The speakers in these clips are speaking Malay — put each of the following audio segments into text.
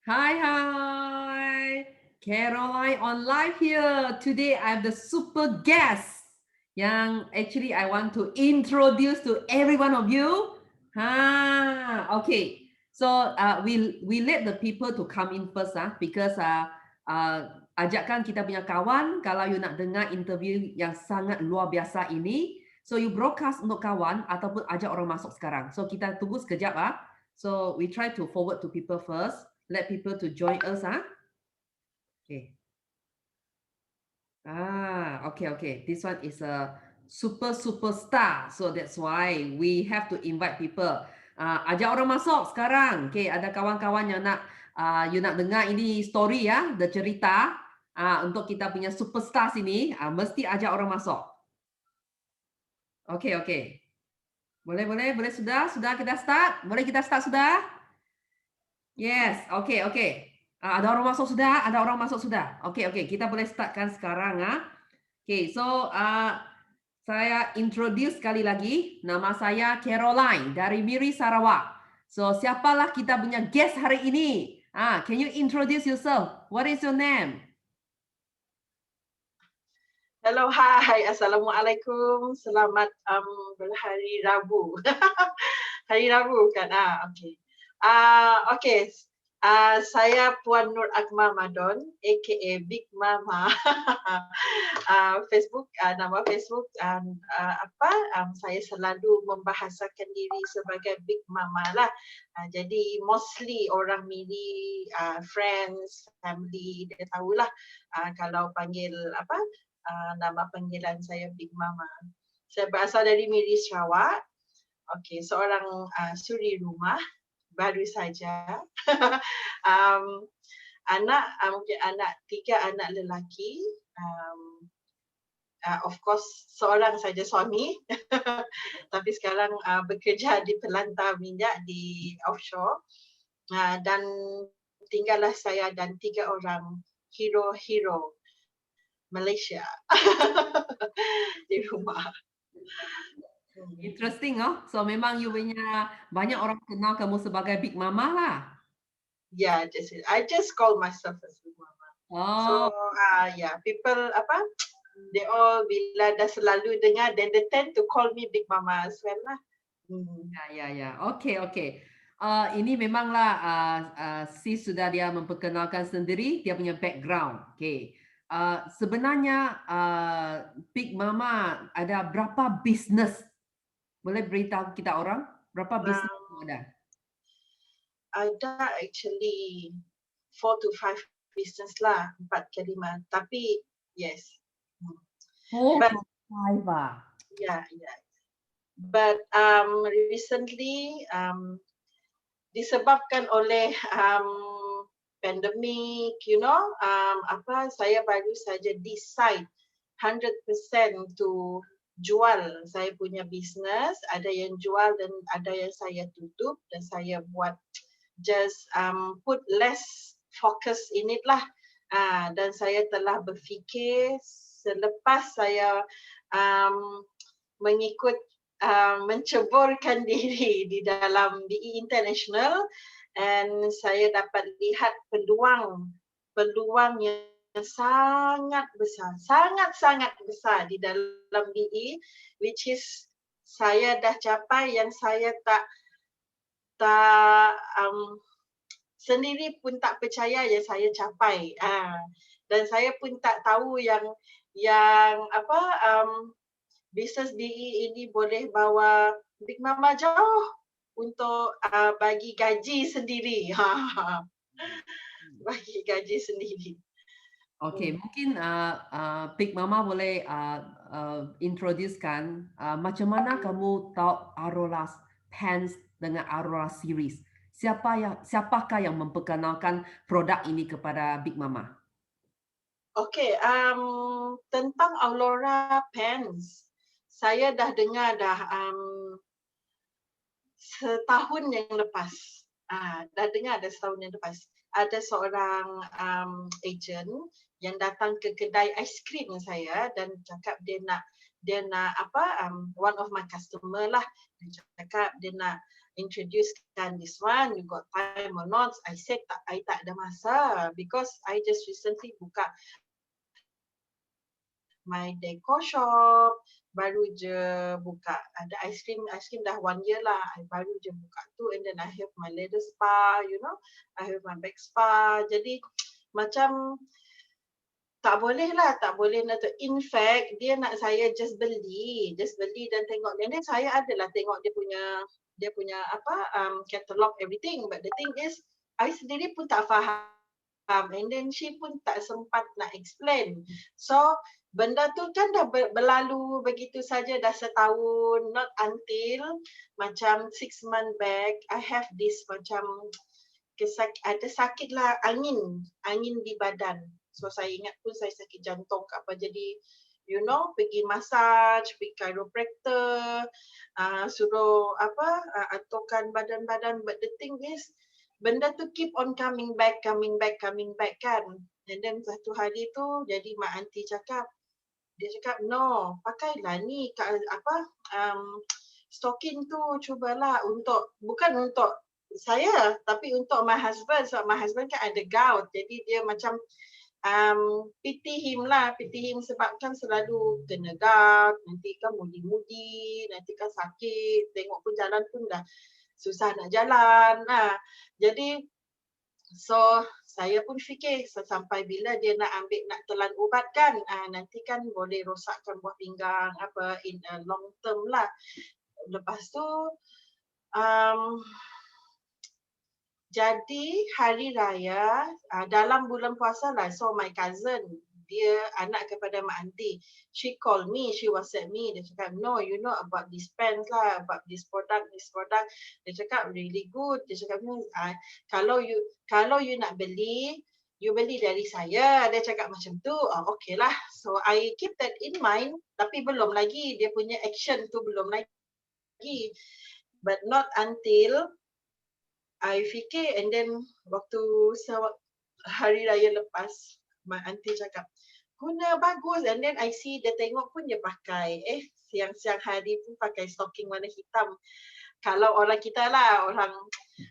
Hi. Caroline on live here. Today I have the super guest yang actually I want to introduce to every one of you. Okay. So we let the people to come in first because ajakkan kita punya kawan kalau you nak dengar interview yang sangat luar biasa ini. So you broadcast untuk kawan ataupun ajak orang masuk sekarang. So kita tunggu sekejap So we try to forward to people first. Let people to join us. Okay. Okay. This one is a superstar. So that's why we have to invite people. Ajak orang masuk sekarang. Okay, ada kawan-kawan yang nak you nak dengar ini story the cerita untuk kita punya superstar sini, mesti ajak orang masuk. Okay. Boleh sudah kita start? Boleh kita start sudah? Yes, okay. Ada orang masuk sudah. Okay, kita boleh startkan sekarang. Okay, so saya introduce sekali lagi. Nama saya Caroline dari Miri Sarawak. So, siapalah kita punya guest hari ini? Can you introduce yourself? What is your name? Hello, hi. Assalamualaikum. Selamat berhari Rabu. Hari Rabu kan? Okay. Okay. Saya Puan Nur Akmal Madon, aka Big Mama. Facebook, nama Facebook saya selalu membahasakan diri sebagai Big Mama lah. Jadi mostly orang Miri, friends, family dia tahulah kalau panggil nama panggilan saya Big Mama. Saya berasal dari Miri Sarawak. Okey, seorang suri rumah baru saja. Tiga anak lelaki. Of course seorang saja suami. Tapi sekarang bekerja di pelantar minyak di offshore. Dan tinggallah saya dan tiga orang hero Malaysia di rumah. Interesting. So memang you punya banyak orang kenal kamu sebagai Big Mama lah. Yeah, I just call myself as Big Mama. So people they all bila dah selalu dengar, then they tend to call me Big Mama as well lah. Ya. Okay. Ini memanglah sis sudah dia memperkenalkan sendiri dia punya background. Okay. Sebenarnya Big Mama ada berapa bisnes? Boleh beritahu kita orang berapa bisnes ada? Ada actually 4 to 5 business lah, 4 ke 5. Tapi yes. 4 to 5 Yeah. But recently disebabkan oleh pandemic, saya baru saja decide 100% to jual saya punya bisnes. Ada yang jual dan ada yang saya tutup dan saya buat just put less focus in it lah. Dan saya telah berfikir selepas saya menceburkan diri di dalam BE International, and saya dapat lihat peluang yang sangat besar di dalam BE, which is saya dah capai yang saya tak sendiri pun tak percaya yang saya capai. Dan saya pun tak tahu yang bisnes BE ini boleh bawa Big Mama jauh untuk bagi gaji sendiri. Bagi gaji sendiri. Okay, mungkin Big Mama boleh introducekan macam mana kamu tahu Arola Pants dengan Arola Series. Siapakah yang memperkenalkan produk ini kepada Big Mama? Okay, tentang Aurora Pants, saya dah dengar setahun yang lepas. Dah dengar ada setahun yang lepas. Ada seorang agent yang datang ke kedai aiskrim saya dan cakap dia nak dia nak apa, one of my customer lah, dia cakap dia nak introducekan this one, you got time or not? I said I tak ada masa because I just recently buka my decor shop, baru je buka, ada ice cream dah 1 year lah, I baru je buka tu, and then I have my leather spa, you know, I have my back spa, jadi macam tak boleh lah, tak boleh nak tu. In fact, dia nak saya just beli dan tengok. Dan then saya adalah tengok dia punya apa, catalog everything. But the thing is, I sendiri pun tak faham. And then she pun tak sempat nak explain. So, benda tu kan dah berlalu begitu saja dah setahun. Not until macam 6 months back, I have this macam ada sakit lah, angin di badan. So saya ingat pun saya sakit jantung ke apa, jadi you know, pergi massage, pergi chiropractor, suruh apa, aturkan badan-badan. But the thing is, benda tu keep on coming back kan. And then satu hari tu, jadi mak aunty cakap, dia cakap, no, pakailah ni apa, stocking tu cubalah bukan untuk saya, tapi untuk my husband. So my husband kan ada gout, jadi dia macam pity him sebab kan selalu kena gout, nanti kan mudi-mudi, nanti kan sakit, tengok pun jalan pun dah susah nak jalan. Jadi so saya pun fikir sampai bila dia nak telan ubat kan, nanti kan boleh rosakkan buah pinggang apa in a long term lah. Lepas tu jadi hari raya dalam bulan puasa lah, so my cousin, dia anak kepada mak aunty, she called me, she WhatsApp me, dia cakap, no, you know about this pants lah, about this product, dia cakap really good, dia cakap, kalau you nak beli, you beli dari saya, dia cakap macam tu. Okay lah, so I keep that in mind, tapi belum lagi, dia punya action tu belum lagi, but not until I fikir, and then waktu hari raya lepas, my aunty cakap, guna bagus, and then I see dia tengok pun dia pakai, siang-siang hari pun pakai stocking warna hitam. Kalau orang kita lah, orang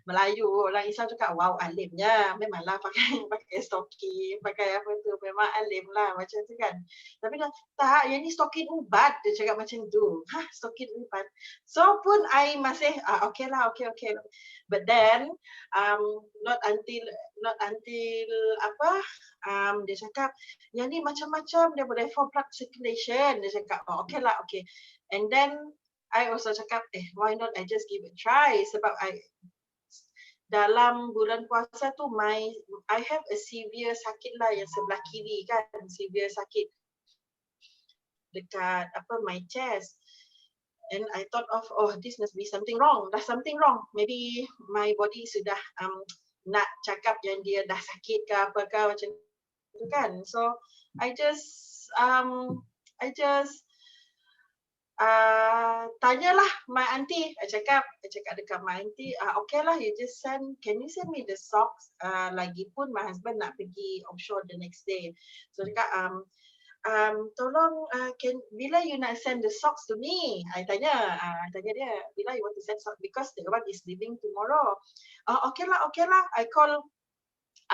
Melayu, orang Islam cakap, wow, alimnya, memanglah pakai stocking, pakai apa tu, memang alim lah, macam tu kan. Tapi dia, tak, yang ni stocking ubat, dia cakap macam tu. Stocking ubat. So pun I masih, okay lah. But then, not until apa, dia cakap, yang ni macam-macam, dia boleh for blood circulation, dia cakap, okay lah. And then, I also cakap, why not I just give it a try, sebab dalam bulan puasa tu I have a severe sakit lah yang sebelah kiri kan, severe sakit dekat my chest. And I thought of, this must be something wrong. Dah something wrong. Maybe my body sudah nak cakap yang dia dah sakit ke apa ke macam tu kan. So I just tanyalah my aunty, I cakap dekat my aunty, okay lah, can you send me the socks, lagipun my husband nak pergi offshore the next day. So cakap, tolong, bila you nak send the socks to me? I tanya dia, bila you want to send socks, because the one is leaving tomorrow. Okay lah,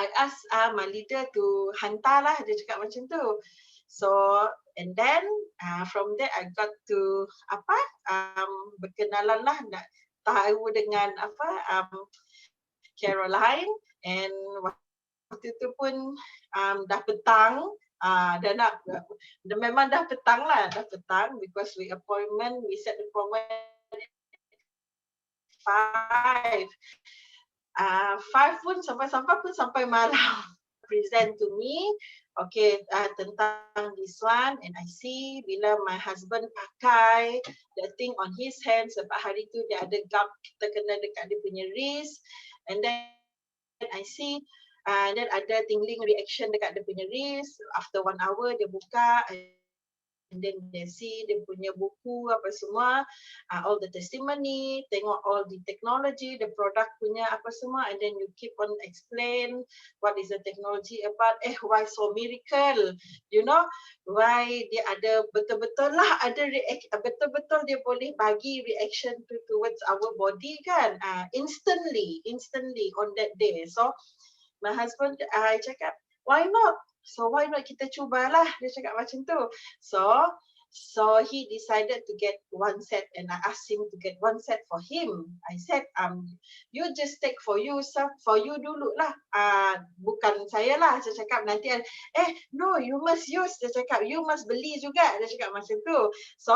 I ask my leader to hantar lah, dia cakap macam tu. So, and then from there I got to berkenalan lah, nak tahu dengan Caroline, and waktu tu pun dah petang, memang dah petang because we set appointment 5 pun sampai malam present to me, tentang this one, and I see bila my husband pakai the thing on his hand, sebab hari tu dia ada gout, terkena dekat dia punya wrist, and then I see then ada tingling reaction dekat dia punya wrist. After 1 hour dia buka, and then they see dia punya buku apa semua, all the testimony, tengok all the technology, the product punya apa semua, and then you keep on explain what is the technology about, why so miracle, you know, why dia ada betul-betul lah ada betul-betul dia boleh bagi reaction towards our body kan, instantly on that day. So my husband, I cakap, why not? So why not kita cubalah, dia cakap macam tu. So he decided to get one set, and I asked him to get one set for him. I said, you just take for you dulu lah. Bukan saya lah. Saya cakap nanti, no, you must use. Dia cakap, you must beli juga. Dia cakap macam tu. So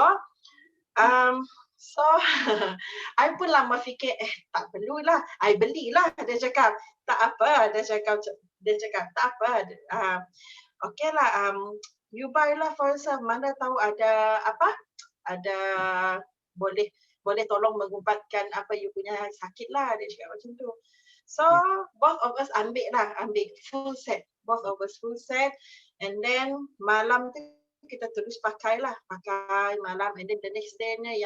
I pun lama fikir, tak perlulah. I belilah. Dia cakap, tak apa. Dia cakap tak apa. Okay lah, you buy lah for yourself. Mana tahu ada apa? Ada boleh tolong mengubatkan apa you punya sakit lah. Dia cakap macam tu. So both of us ambil full set. Both of us full set. And then malam tu kita terus pakai malam. And then the next day-nya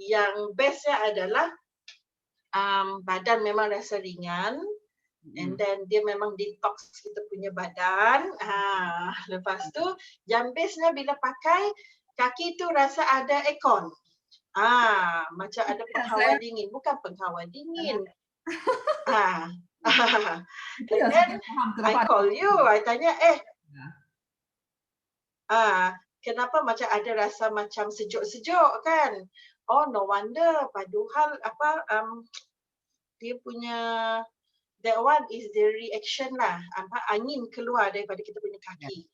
yang bestnya adalah badan memang rasa ringan, and then dia memang detox kita punya badan. Lepas tu yang bestnya bila pakai, kaki tu rasa ada aircon. Macam ada penghawa dingin, bukan penghawa dingin. And then I call you, I tanya, kenapa macam ada rasa macam sejuk-sejuk kan? Oh, no wonder. Padahal dia punya that one is the reaction lah. Angin keluar daripada kita punya kaki.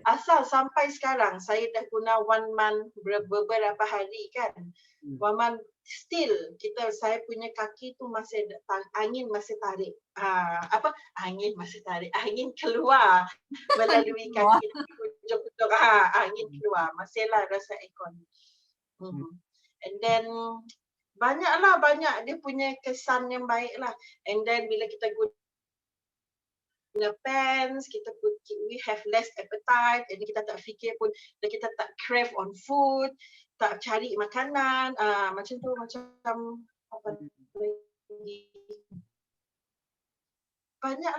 Asal sampai sekarang saya dah guna 1 month beberapa hari kan. 1 month still saya punya kaki tu masih angin masih tarik. Angin masih tarik. Angin keluar melalui kaki. Angin keluar. Masihlah rasa aircon. And then banyak dia punya kesan yang baik lah. And then bila kita guna pants, we have less appetite, and kita tak fikir pun, dan kita tak crave on food, tak cari makanan, macam tu, macam apa lagi. Banyak.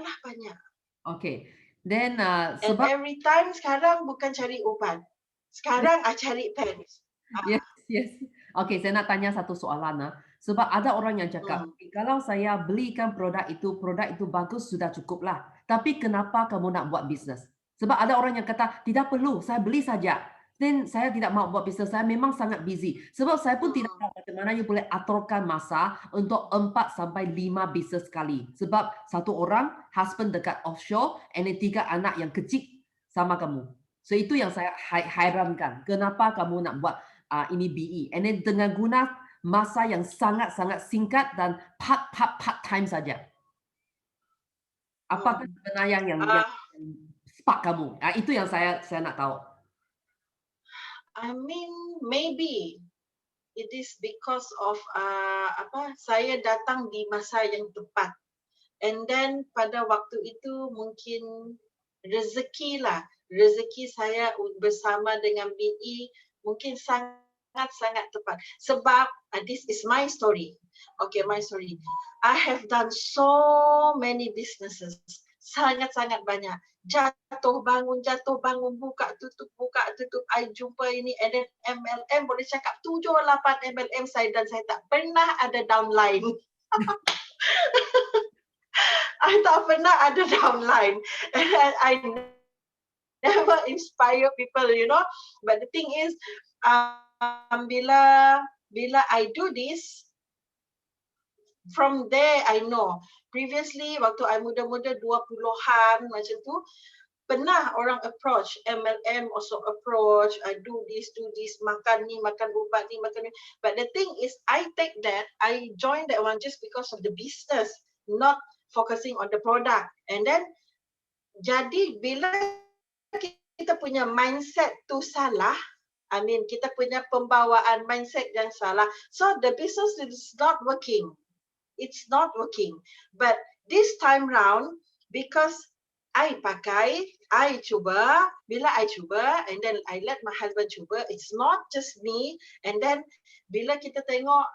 Okay. Then and every time sekarang bukan cari ubat. Sekarang cari pants. Yes. Okay, saya nak tanya satu soalan. Sebab ada orang yang cakap, kalau saya belikan produk itu bagus, sudah cukup lah. Tapi kenapa kamu nak buat bisnes? Sebab ada orang yang kata, tidak perlu, saya beli saja. Dan saya tidak mau buat bisnes, saya memang sangat busy. Sebab saya pun tidak tahu bagaimana you boleh aturkan masa untuk 4 sampai 5 bisnes sekali. Sebab satu orang, husband dekat offshore, and 3 anak yang kecil sama kamu. So itu yang saya hairankan. Kenapa kamu nak buat ini BE, and then dengan guna masa yang sangat-sangat singkat dan part time saja. Apakah sebenarnya yang spark kamu? Itu yang saya nak tahu. I mean, maybe it is because of saya datang di masa yang tepat, and then pada waktu itu mungkin rezeki saya bersama dengan BE mungkin sangat tepat. Sebab this is my story. Okay, my story. I have done so many businesses. Sangat banyak. Jatuh bangun, buka tutup. I jumpa ini, and then MLM boleh cakap 7-8 MLM saya, dan saya tak pernah ada downline. I tak pernah ada downline. And I never inspire people, you know. But the thing is, bila I do this, from there I know. Previously, waktu I muda-muda 20-an macam tu, pernah orang approach, MLM also approach, do this, makan ni, makan ubat ni, makan ni. But the thing is, I take that, I join that one just because of the business, not focusing on the product. And then, jadi bila kita punya mindset tu salah, I mean, kita punya pembawaan mindset yang salah, so the business is not working. It's not working. But this time round, because I pakai, I cuba, bila I cuba, and then I let my husband cuba, it's not just me, and then bila kita tengok,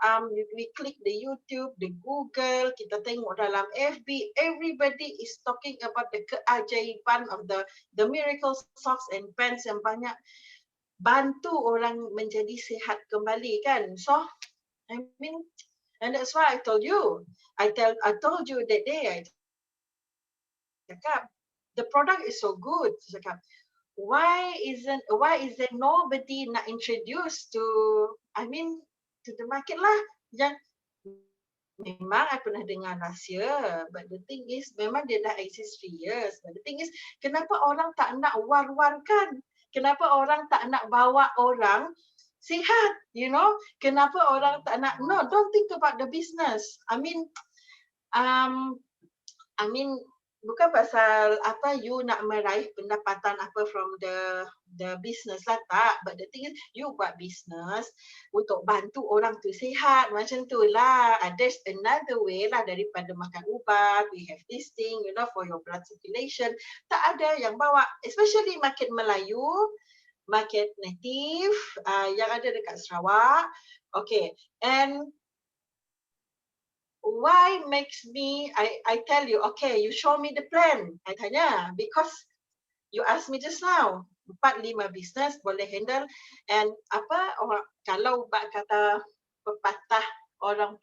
we click the YouTube, the Google, kita tengok dalam FB, everybody is talking about the keajaiban of the miracle socks and pants yang banyak bantu orang menjadi sihat kembali kan. So, I mean, and that's why I told you, I told you that day, I cakap, the product is so good. Cakap, why is there nobody nak introduce to, I mean, to the market lah. Yang memang I pernah dengar last year, but the thing is, memang dia dah exist 3 years. But the thing is, kenapa orang tak nak war-warkan? Kenapa orang tak nak bawa orang sihat? You know, kenapa orang tak nak? No, don't think about the business. I mean, bukan pasal apa you nak meraih pendapatan apa from the business lah, tak. But the thing is, you buat business untuk bantu orang tu sihat, macam tu lah. There's another way lah daripada makan ubat. We have this thing, you know, for your blood circulation. Tak ada yang bawa, especially market Melayu, market native yang ada dekat Sarawak. Okay, and why makes me, I tell you, okay, you show me the plan. I tanya, because you asked me just now, 4-5 business boleh handle, and apa orang, kalau kata pepatah orang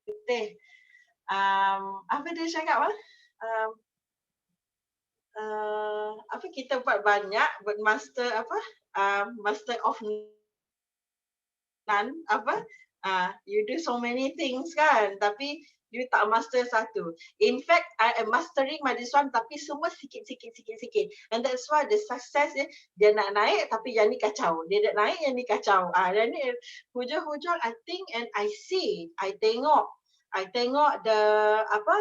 putih, apa dia cakap? Apa kita buat banyak, but master apa? Master of none, apa? You do so many things kan, tapi you tak master satu. In fact, I am mastering my this one, tapi semua sikit-sikit. And that's why the success dia nak naik, tapi yang ni kacau. Dia nak naik, yang ni kacau. Dan ni hujung-hujung, I think and I see, I tengok the apa,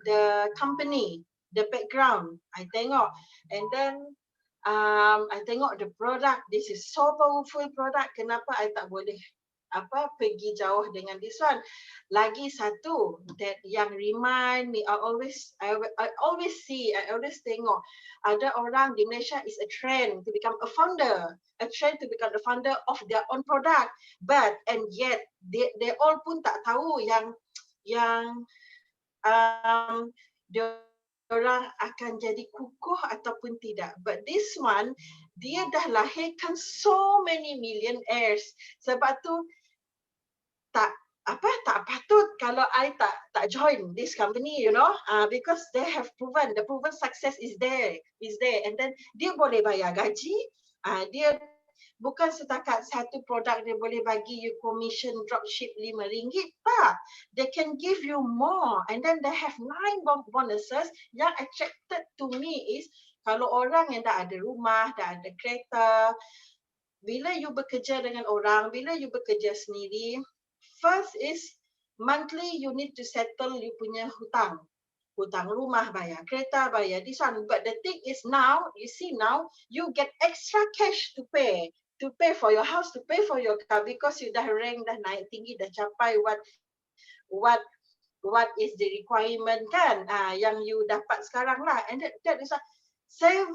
the company, the background. I tengok, and then I tengok the product. This is so powerful product. Kenapa I tak boleh apa pergi jauh dengan this one? Lagi satu that yang remind me, I always see, I always tengok ada orang di Malaysia is a trend to become a founder, of their own product, but and yet they all pun tak tahu yang orang akan jadi kukuh ataupun tidak. But this one, dia dah lahirkan so many millionaires. Sebab tu tak patut kalau I tak join this company, you know, because they have proven, the proven success is there, and then dia boleh bayar gaji, dia bukan setakat satu produk dia boleh bagi you commission dropship RM5, tak. They can give you more, and then they have 9 bonuses. Yang attracted to me is kalau orang yang dah ada rumah, dah ada kereta, bila you bekerja dengan orang, bila you bekerja sendiri, first is monthly you need to settle you punya hutang rumah bayar, kereta bayar, this one. But the thing is now, you see now, you get extra cash to pay for your house, to pay for your car, because you dah rank, dah naik tinggi, dah capai what is the requirement kan, yang you dapat sekarang lah. And that is 7,000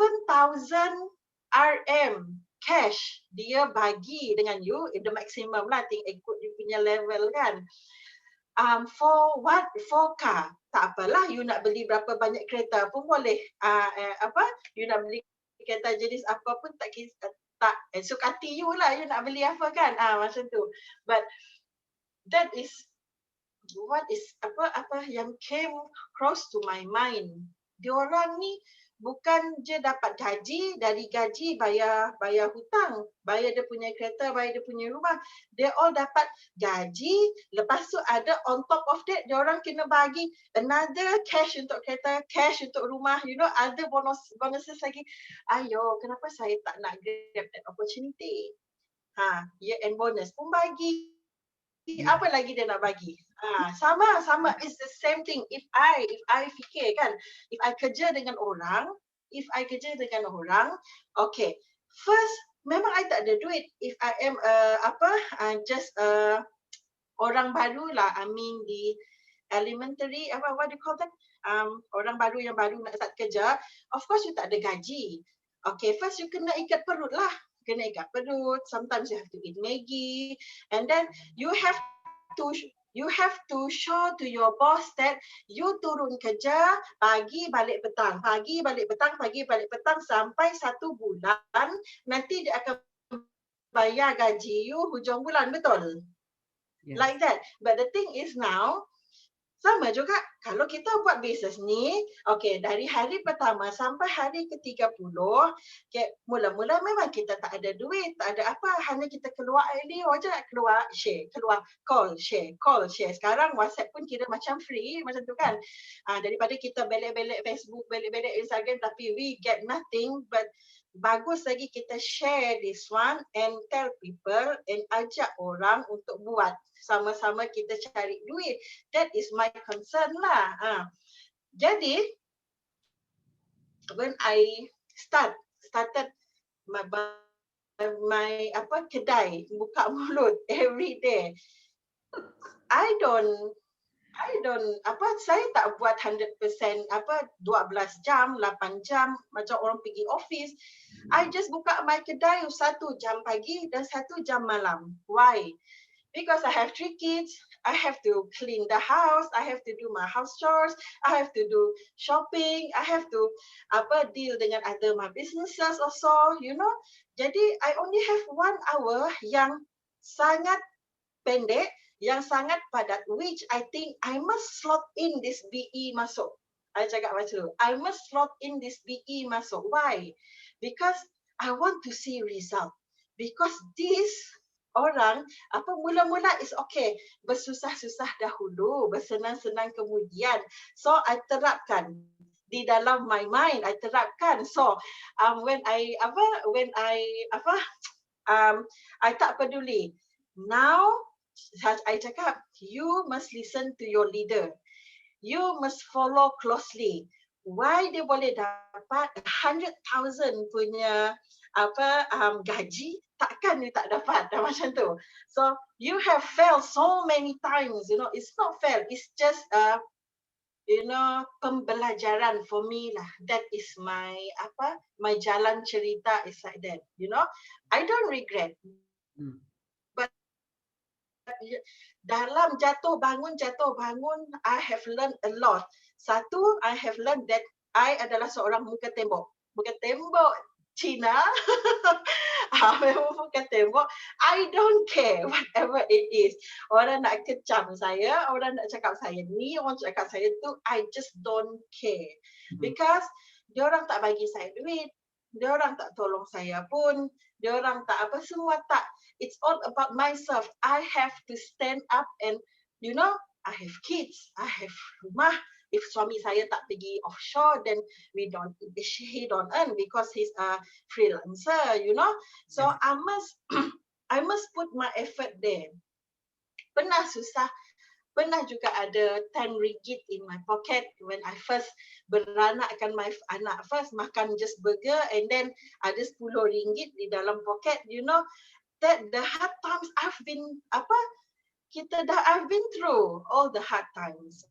RM cash dia bagi dengan you, the maximum lah, ikut you punya level kan. For what? For car. Tak apalah, you nak beli berapa banyak kereta pun boleh. You nak beli kereta jenis apa pun tak suka hati you lah, you nak beli apa kan. Macam tu. But that is what is apa yang came across to my mind. Diorang ni bukan je dapat gaji, dari gaji bayar hutang, bayar dia punya kereta, bayar dia punya rumah. They all dapat gaji, lepas tu ada on top of that, diorang kena bagi another cash untuk kereta, cash untuk rumah, you know, other bonuses lagi. Ayo, kenapa saya tak nak grab that opportunity? Year end bonus pun bagi. Apa lagi dia nak bagi? Sama, it's the same thing. If I fikir kan, if I kerja dengan orang, okay, first memang I tak ada duit. If I am just orang baru lah, I mean elementary, what do you call that? Orang baru yang baru nak start kerja, of course you tak ada gaji. Okay, first you kena ikat perut lah. Kena ikat perut. Sometimes you have to eat Maggi, and then you have to show to your boss that you turun kerja pagi balik petang, pagi balik petang, pagi balik petang sampai 1 bulan, nanti dia akan bayar gaji you hujung bulan, betul? Yes. Like that. But the thing is now, sama juga kalau kita buat bisnes ni, okay, dari hari pertama sampai hari ke-30, okay, mula-mula memang kita tak ada duit, tak ada apa, hanya kita keluar idea je, keluar share, keluar call share. Sekarang WhatsApp pun kira macam free, macam tu kan. Daripada kita belek-belek Facebook, belek-belek Instagram, tapi we get nothing, but bagus lagi kita share this one and tell people and ajak orang untuk buat. Sama-sama kita cari duit. That is my concern lah. Jadi, when I started my kedai, buka mulut every day, I don't saya tak buat 100% 12 jam, 8 jam macam orang pergi office. I just buka my kedai 1 jam pagi dan 1 jam malam. Why? Because I have 3 kids, I have to clean the house, I have to do my house chores, I have to do shopping, I have to deal dengan other my businesses also, you know. Jadi I only have 1 hour yang sangat pendek, yang sangat padat, which I think I must slot in this BE masuk. I cakap macam tu. I must slot in this BE masuk. Why? Because I want to see result. Because this orang mula-mula is okay, bersusah-susah dahulu, bersenang-senang kemudian. So I terapkan di dalam my mind, I terapkan. So when I tak peduli. Now I cakap, you must listen to your leader. You must follow closely. Why dia boleh dapat 100,000 punya gaji, takkan you tak dapat macam tu. So you have failed so many times, you know. It's not fail, it's just pembelajaran for me lah. That is my my jalan cerita is like that, you know. I don't regret. But dalam jatuh bangun, I have learned a lot. Satu, I have learned that I adalah seorang muka tembok Cina. Memang muka tembok. I don't care whatever it is. Orang nak kecam saya, orang nak cakap saya ni, orang cakap saya tu, I just don't care. Because diorang tak bagi saya duit, diorang tak tolong saya pun, diorang tak semua tak. It's all about myself. I have to stand up and, you know, I have kids, I have rumah. If suami saya tak pergi offshore, then he don't earn because he's a freelancer, you know. So I must put my effort there. Pernah susah, pernah juga ada 10 ringgit in my pocket when I first beranakkan my anak first, makan just burger and then ada 10 ringgit di dalam pocket, you know. That the hard times I've been I've been through all the hard times.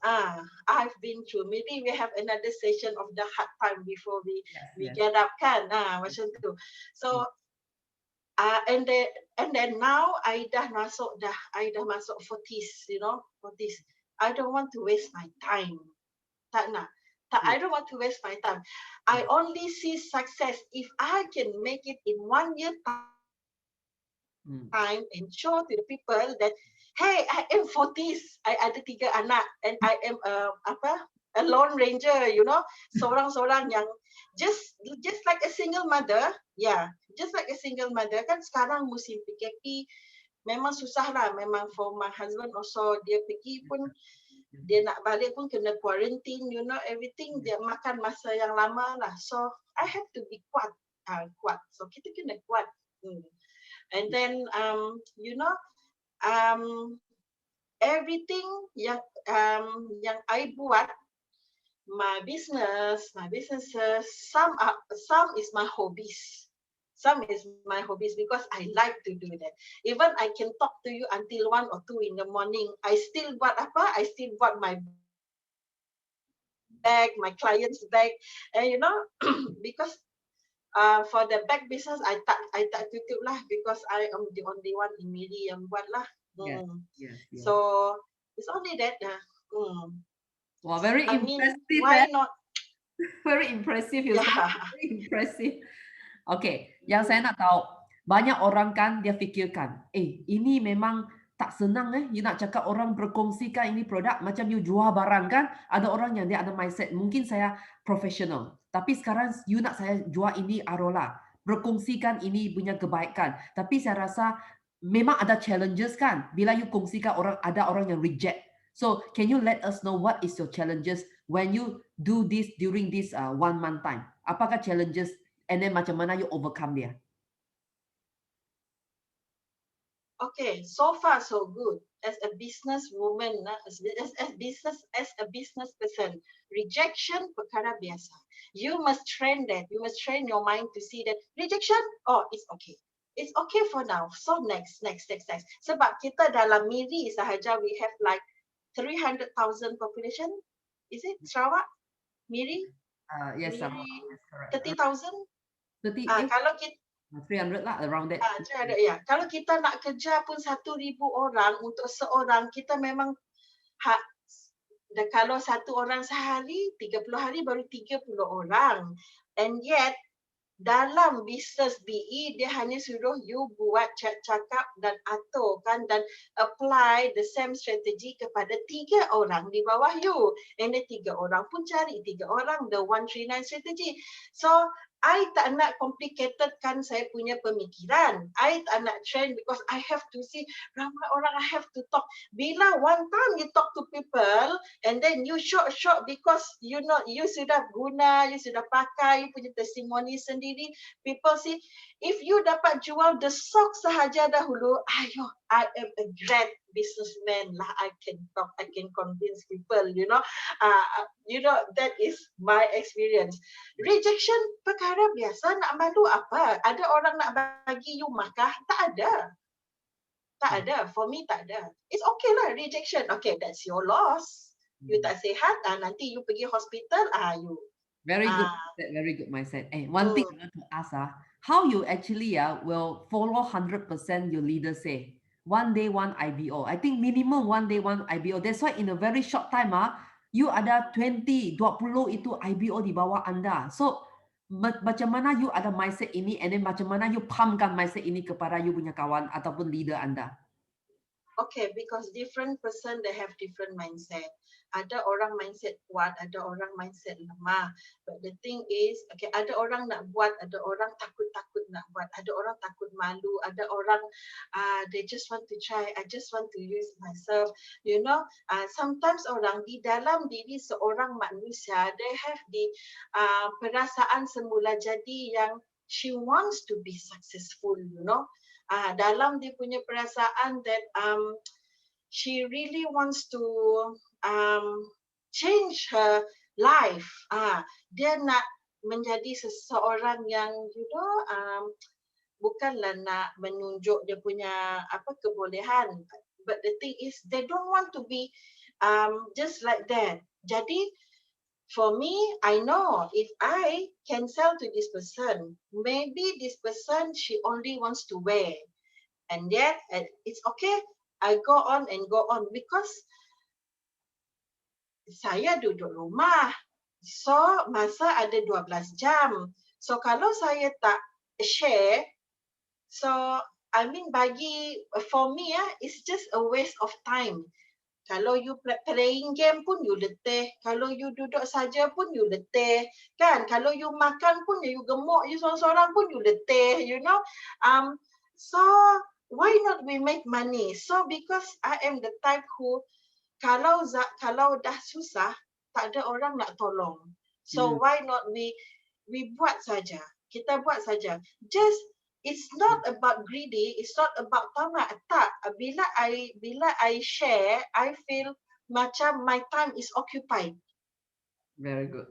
I've been through. Maybe we have another session of the hard time before we get up kan. Macam tu. So and then now I dah masuk 40s, you know, 40s. I don't want to waste my time. I don't want to waste my time. I only see success if I can make it in 1 year time and show to the people that, hey, I am 40s, I ada 3 anak and I am a lone ranger, you know, seorang-seorang yang just like a single mother, just like a single mother. Kan sekarang musim PKP memang susah lah, memang for my husband also, dia pergi pun, dia nak balik pun kena quarantine, you know, everything, dia makan masa yang lama lah. So I have to be kuat. So kita kena kuat. And then you know, everything yang I buat, my businesses, some is my hobbies, Some is my hobbies because I like to do that. Even I can talk to you until 1 or 2 in the morning. I still buat apa? I still buat my bag, my client's bag, and you know, because for the bag business, I tak tutup lah because I am the only one in Miri yang buat lah. Yes, yes, yes. So it's only that. Wow, very I mean, impressive, why not? very impressive, you Yeah. very impressive. Okay, yang saya nak tahu, banyak orang kan dia fikirkan, ini memang tak senang you nak cakap orang berkongsikan ini produk macam you jual barang kan. Ada orang yang dia ada mindset, mungkin saya profesional. Tapi sekarang you nak saya jual ini Arola. Berkongsikan ini punya kebaikan. Tapi saya rasa memang ada challenges kan. Bila you kongsikan ada orang yang reject. So, can you let us know what is your challenges when you do this during this 1 month time? Apakah challenges and then macam mana you overcome dia? Okay, so far so good. As a business woman, as a business person, rejection perkara biasa. You must train that. You must train your mind to see that rejection. Oh, it's okay. It's okay for now. So next. Sebab kita dalam Miri sahaja we have like 300,000 population. Is it Sarawak? Miri? Yes, Miri yes, correct. 30,000? 30, Kalau kita 300 lah, around that. Ya. Kalau kita nak kerja pun 1,000 orang untuk seorang, kita memang kalau satu orang sehari, 30 hari baru 30 orang. And yet, dalam bisnes BE, dia hanya suruh you buat cakap dan aturkan dan apply the same strategy kepada 3 orang di bawah you. And the 3 orang pun cari 3 orang, the 139 strategy. So, I tak nak complicated kan saya punya pemikiran. I tak nak train because I have to see ramai orang, I have to talk. Bila one time you talk to people and then you short because you know you sudah guna, you sudah pakai, you punya testimoni sendiri. People see if you dapat jual the sock sahaja dahulu, ayo, I am a great businessman lah. I can talk, I can convince people, you know. That is my experience. Rejection perkara biasa, nak malu apa? Ada orang nak bagi you markah? Tak ada. For me tak ada. It's okay lah, rejection. Okay, that's your loss. You tak sihat, nanti you pergi hospital, you. Very good mindset. One thing I want to ask, how you actually will follow 100% your leader say? One day, one IBO. I think minimum one day, one IBO. That's why in a very short time, you ada 20 itu IBO di bawah anda. So, macam mana you ada mindset ini and then macam mana you pumpkan mindset ini kepada you punya kawan ataupun leader anda? Okay, because different person they have different mindset. Ada orang mindset kuat, ada orang mindset lemah. But the thing is, okay, ada orang nak buat, ada orang takut nak buat, ada orang takut malu, ada orang they just want to try, I just want to use myself. You know, sometimes orang di dalam diri seorang manusia, they have the perasaan semula jadi yang she wants to be successful, you know. Dalam dia punya perasaan that she really wants to change her life. Dia nak menjadi seseorang yang bukanlah nak menunjuk dia punya kebolehan, but the thing is they don't want to be just like that. Jadi for me, I know if I can sell to this person, maybe this person, she only wants to wear. And yet, it's okay. I go on because saya duduk rumah. So, masa ada 12 jam. So, kalau saya tak share, so, I mean, for me, it's just a waste of time. Kalau you playing game pun you letih. Kalau you duduk saja pun you letih. Kan? Kalau you makan pun you gemuk. You seorang-seorang pun you letih. You know? So, why not we make money? So, because I am the type who, kalau dah susah, tak ada orang nak tolong. So, why not we buat saja. Kita buat saja. Just, it's not about greedy, it's not about tamak. Tak, bila I share, I feel macam my time is occupied. Very good.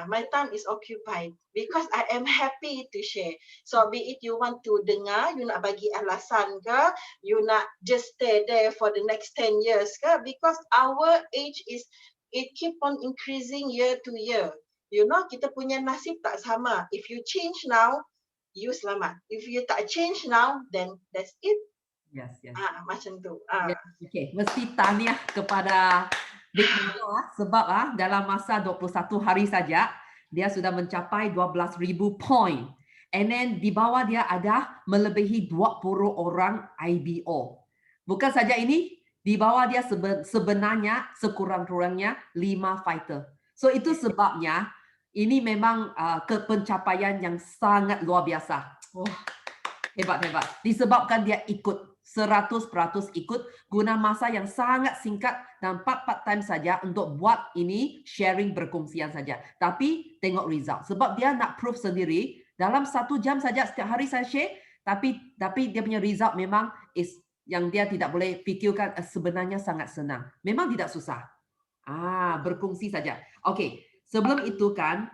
My time is occupied because I am happy to share. So be it you want to dengar, you nak bagi alasan ke, you nak just stay there for the next 10 years ke, because our age is, it keep on increasing year to year. You know, kita punya nasib tak sama. If you change now, you selamat. If you tak change now, then that's it. Yes, yes. Macam tu. Yes. Okay, mesti tahniah kepada Big Mama sebab dalam masa 21 hari saja dia sudah mencapai 12,000 point. And then di bawah dia ada melebihi 20 orang IBO. Bukan saja ini, di bawah dia sebenarnya sekurang-kurangnya 5 fighter. So itu sebabnya ini memang pencapaian yang sangat luar biasa. Hebat-hebat. Disebabkan dia ikut 100% ikut guna masa yang sangat singkat dan part time saja untuk buat ini sharing berkongsian saja. Tapi tengok result. Sebab dia nak proof sendiri dalam 1 jam saja setiap hari saya share, tapi dia punya result memang is yang dia tidak boleh fikirkan sebenarnya sangat senang. Memang tidak susah. Berkongsi saja. Okey, sebelum itu kan,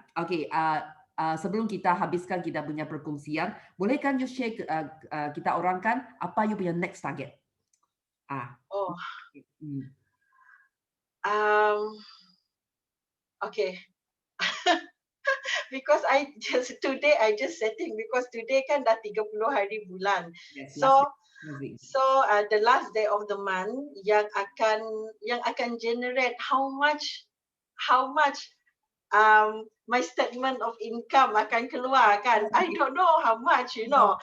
sebelum kita habiskan kita punya perkongsian, boleh kan you share kita orangkan apa you punya next target? Okay. Because I just setting because today kan dah 30 hari bulan. Yes, so the last day of the month yang akan generate how much my statement of income akan keluar kan. I don't know how much, you know.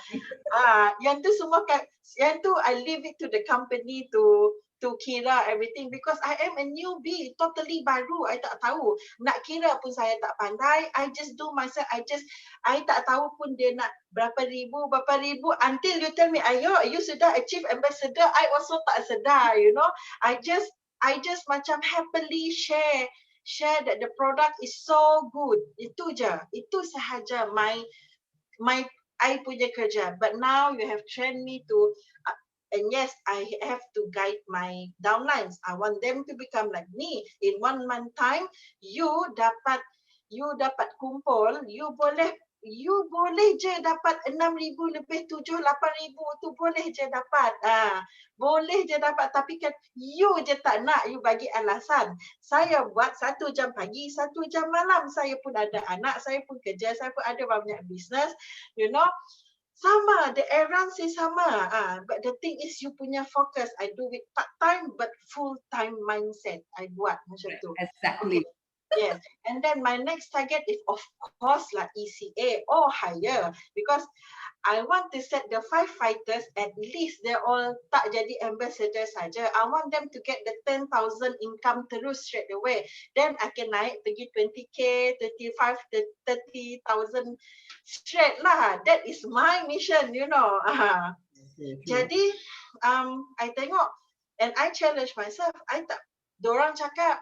Yang tu semua kan, yang tu I leave it to the company to kira everything because I am a newbie, totally baru. I tak tahu. Nak kira pun saya tak pandai. I just do myself. I tak tahu pun dia nak berapa ribu until you tell me, ayo, you sudah achieve ambassador. I also tak sedar, you know. I just macam happily share that the product is so good. Itu je. Itu sahaja my I punya kerja. But now you have trained me to and yes, I have to guide my downlines. I want them to become like me. In 1 month time, you dapat kumpul, you boleh je dapat 6,000 lebih 7, 8,000 tu boleh je dapat. Boleh je dapat, tapi kan you je tak nak, you bagi alasan. Saya buat 1 jam pagi, 1 jam malam. Saya pun ada anak, saya pun kerja, saya pun ada banyak business, you know. Sama, the errands is sama. But the thing is you punya focus. I do it part-time but full-time mindset. I buat macam tu. Exactly. Okay. Yes. And then my next target is of course like ECA or higher because I want to set the 5 fighters at least they're all tak jadi ambassador saja. I want them to get the 10,000 income terus straight away. Then I can naik pergi 20k, 35, 30,000 straight lah. That is my mission, you know. Jadi I tengok and I challenge myself. Dorang cakap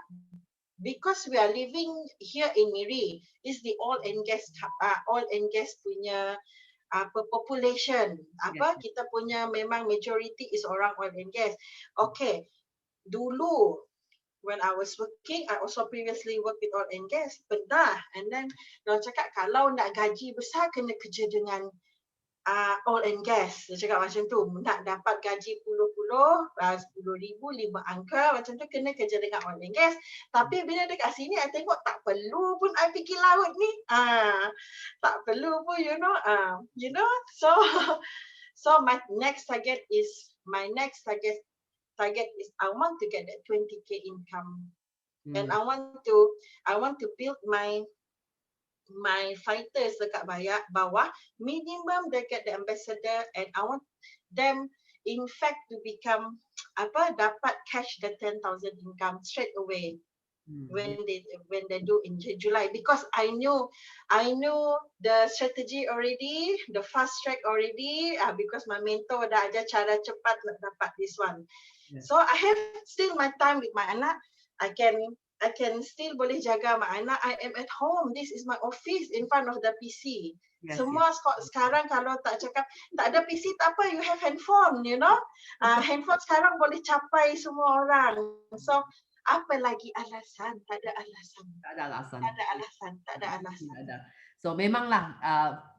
because we are living here in Miri, is the oil and gas punya population. Kita punya memang majority is orang oil and gas. Okay, dulu when I was working, I also previously worked with oil and gas. Pernah, and then orang cakap kalau nak gaji besar kena kerja dengan oil and gas. Dia cakap macam tu, nak dapat gaji puluh-puluh, 10,000, 5 angka, macam tu kena kerja dengan oil and gas. Tapi bila dekat sini, I tengok tak perlu pun I pergi laut ni. Tak perlu pun, you know. So my next target is I want to get that 20k income. And I want to build my fighters dekat bawah, minimum they get the ambassador and I want them in fact to become dapat cash the 10,000 income straight away when they do in July because I know the strategy already, the fast track already because my mentor dah ajar cara cepat nak dapat this one. So I have still my time with my anak. I can still boleh jaga my anak. I am at home. This is my office in front of the PC. Semua sekarang kalau tak cakap, tak ada PC tak apa, you have handphone, you know. Handphone sekarang boleh capai semua orang. So apa lagi alasan? Tak ada alasan. Tak ada alasan. Tak ada alasan. Tak ada alasan. Tidak ada. So memanglah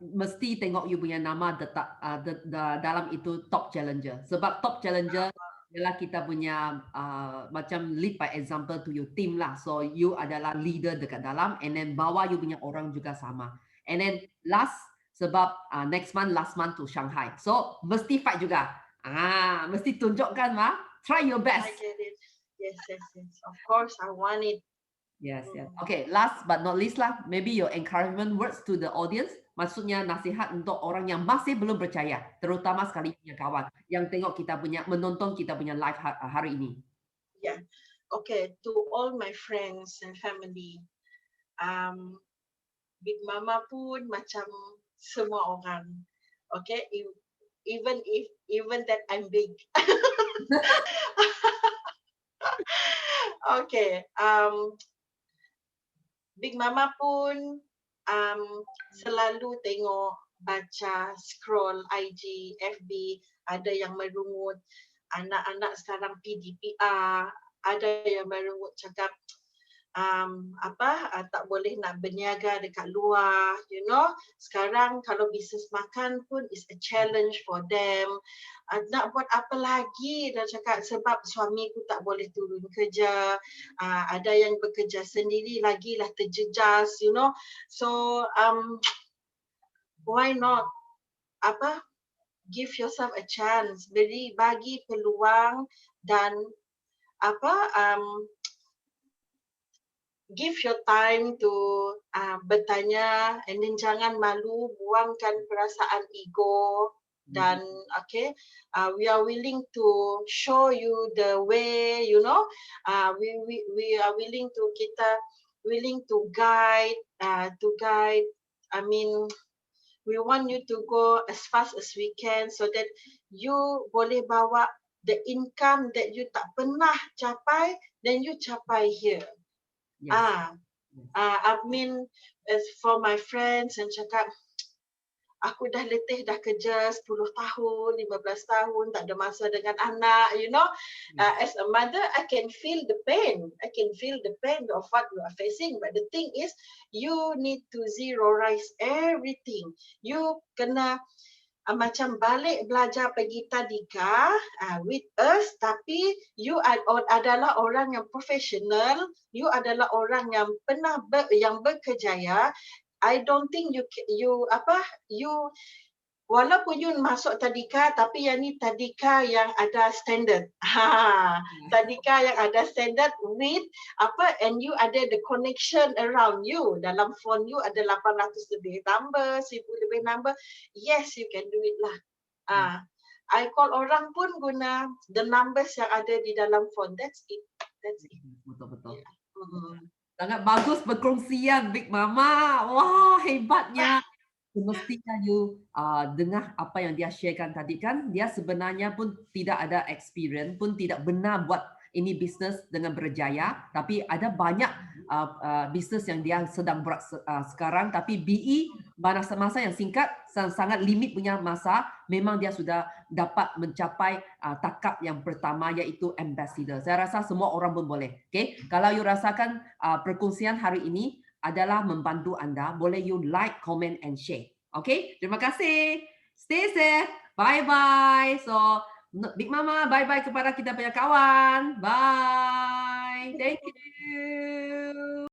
mesti tengok you punya nama dalam itu top challenger. Sebab top challenger adalah kita punya macam lead by example to your team lah. So you adalah leader dekat dalam and then bawa you punya orang juga sama. And then last sebab next month last month to Shanghai. So mesti fight juga. Mesti tunjukkan try your I best. get it. Yes, yes, yes. Of course, I want it. Yes, yes. Okay, last but not least lah, maybe your encouragement words to the audience. Maksudnya nasihat untuk orang yang masih belum percaya, terutama sekali punya kawan yang tengok kita punya, menonton kita punya live hari ini. Yeah. Okay, to all my friends and family, Big Mama pun macam semua orang. Okay, even that I'm big. Okay, Big Mama pun selalu tengok, baca, scroll IG, FB, ada yang merungut, anak-anak sekarang PDPR, ada yang merungut cakap tak boleh nak berniaga dekat luar, you know. Sekarang kalau bisnes makan pun is a challenge for them. Nak buat apa lagi, dah cakap sebab suamiku tak boleh turun kerja, ada yang bekerja sendiri lagi lah terjejas, you know. So why not give yourself a chance, bagi peluang dan give your time to bertanya, and then jangan malu, buangkan perasaan ego, dan we are willing to show you the way, you know. We are willing to guide. I mean, we want you to go as fast as we can so that you boleh bawa the income that you tak pernah capai, then you capai here. Yes. I mean, as for my friends and cakap, aku dah letih, dah kerja 10 tahun, 15 tahun, tak ada masa dengan anak, you know. As a mother, I can feel the pain. I can feel the pain of what you are facing. But the thing is, you need to zero-rise everything. You kena macam balik belajar pergi tadika with us, tapi you adalah orang yang profesional, you adalah orang yang pernah yang berkejaya. I don't think you walaupun you masuk tadika, tapi yang ni tadika yang ada standard. Tadika yang ada standard with and you ada the connection around you. Dalam phone you ada 800 lebih number, 1000 lebih number. Yes, you can do it lah. I call orang pun guna the numbers yang ada di dalam phone. That's it. That's it. Betul-betul. Yeah. Sangat bagus perkongsian Big Mama. Wah, hebatnya. Semestinya you dengar apa yang dia sharekan tadi kan, dia sebenarnya pun tidak ada experience, pun tidak benar buat ini bisnes dengan berjaya, tapi ada banyak bisnes yang dia sedang buat sekarang, tapi BE masa yang singkat, sangat limit punya masa, memang dia sudah dapat mencapai takap yang pertama, iaitu ambassador. Saya rasa semua orang pun boleh. Okay? Kalau you rasakan perkongsian hari ini adalah membantu anda, boleh you like, comment and share. Okay? Terima kasih. Stay safe. Bye-bye. So, Big Mama, bye-bye kepada kita punya kawan. Bye. Thank you.